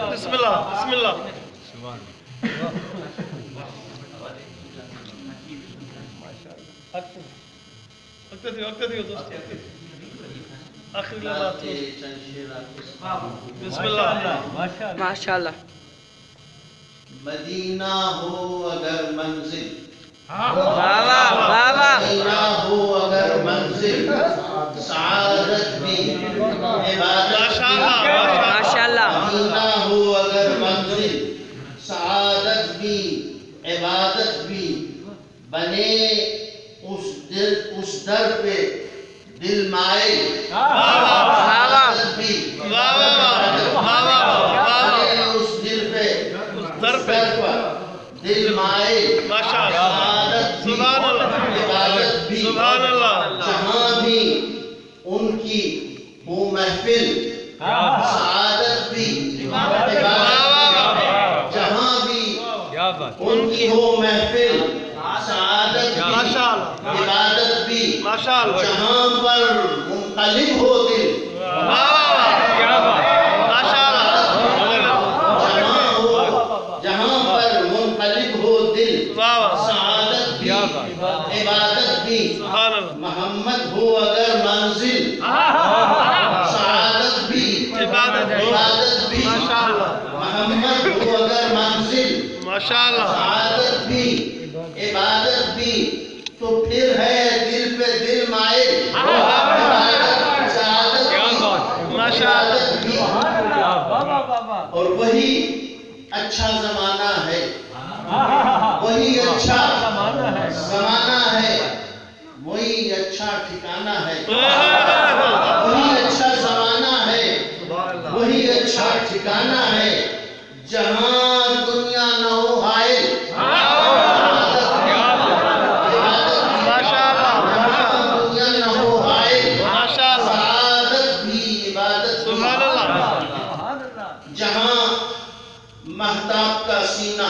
بسم اللہ بسم اللہ وقت دیو دوستی آخری لحظات بسم اللہ ماشاءاللہ مدینہ ہو اگر منزل مدینہ ہو اگر منزل سعادت بھی عبادت ماشاءاللہ مدینہ ہو اگر منزل سعادت بھی عبادت بھی بنے اس در پہ دل مائل سعادت بھی اس دل پہ در پر دل مائل سعادت بھی عبادت بھی جہاں بھی ان کی ہو محفل سعادت بھی عبادت جہاں بھی ان کی ہو محفل سعادت بھی عبادت بھی جہاں پر منقلب ہو دل جہاں پر منقلب ہو دل سعادت بھی عبادت بھی محمد ہو اگر منزل سعادت بھی عبادت بھی محمد ہو اگر منزل سعادت بھی عبادت بھی تو پھر ہے دل پہ دل مائل سعادت بھی اور وہی اچھا زمانہ ہے وہی اچھا زمانہ ہے وہی اچھا ٹھکانہ ہے وہی اچھا زمانہ ہے وہی اچھا ٹھکانہ ہے جہاں دنیا نہ ہو حائل دنیا نہ ہو حائل سعادت بھی عبادت جہاں مہتاب کا سینہ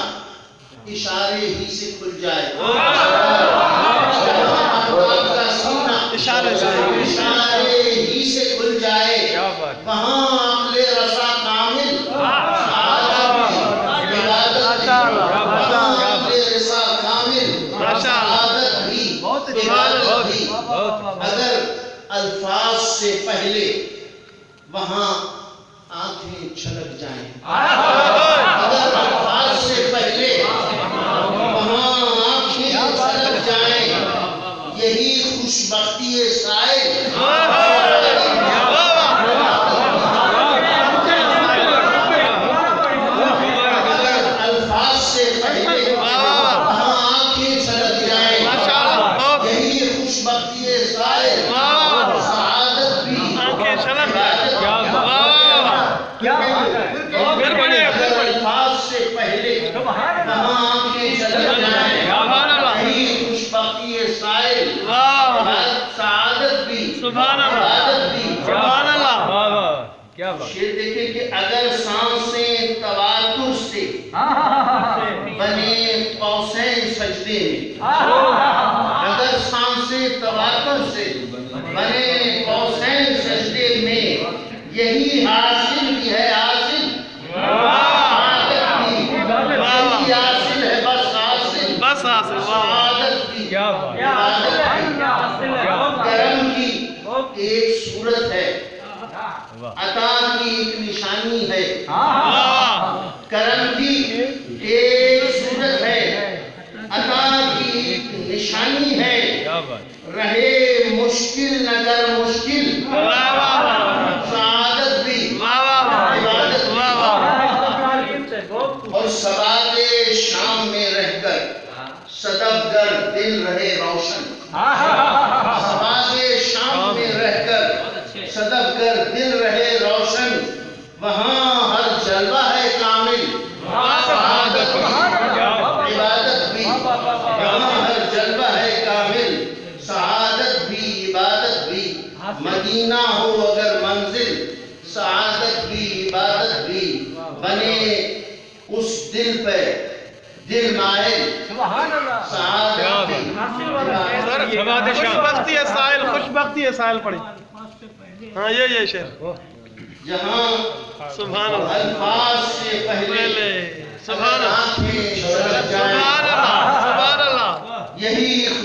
اشارے ہی سے کھل جائے جہاں مہتاب کا سینہ اشارے ہی سے کھل جائے وہاں عقل رسا کامل سعادت بھی عبادت وہاں عقل رسا کامل سعادت بھی عبادت بھی اگر الفاظ سے پہلے وہاں آنکھیں چھلک جائیں اگر الفاظ سے پہلے وہاں آنکھیں چھلک جائیں یہی خوشبختی سائل الفاظ سے پہلے وہاں آنکھیں چھلک جائیں یہی خوشبختی سائل سعادت بھی الفاظ سے پہلے وہاں آنکھیں چھلک جائیں یہی خوشبختی سائل سعادت بھی عبادت بھی شیر دیکھیں کہ اگر سانسیں تواتر سے بنے قوسین سجدے میں اگر سانسیں تواتر سے بنے قوسین سجدے میں یہی حاصل بھی ہے حاصل سعادت بھی یہی حاصل ہے بس حاصل سعادت بھی عبادت بھی کرم کی ایک صورت ہے عطا کی ایک نشانی ہے کرم کی ایک صورت ہے عطا کی ایک نشانی ہے رہے مشکل نگر مشکل سعادت بھی عبادت بھی اور سواد شام میں رہ کر صدف گر دل رہے روشن سواد شام میں رہ کر صدف گر دل رہے روشن وہاں ہر جلوہ ہے کامل سعادت بھی عبادت بھی وہاں ہر جلوہ ہے کامل سعادت بھی عبادت بھی مدینہ ہو اگر منزل سعادت بھی عبادت بھی بنے اس دل پہ دل مائل سعادت بھی خوشبختی ہے سائل خوشبختی ہے سائل پڑھی ہاں یہ شعر جہاں سبحان اللہ الفاظ سے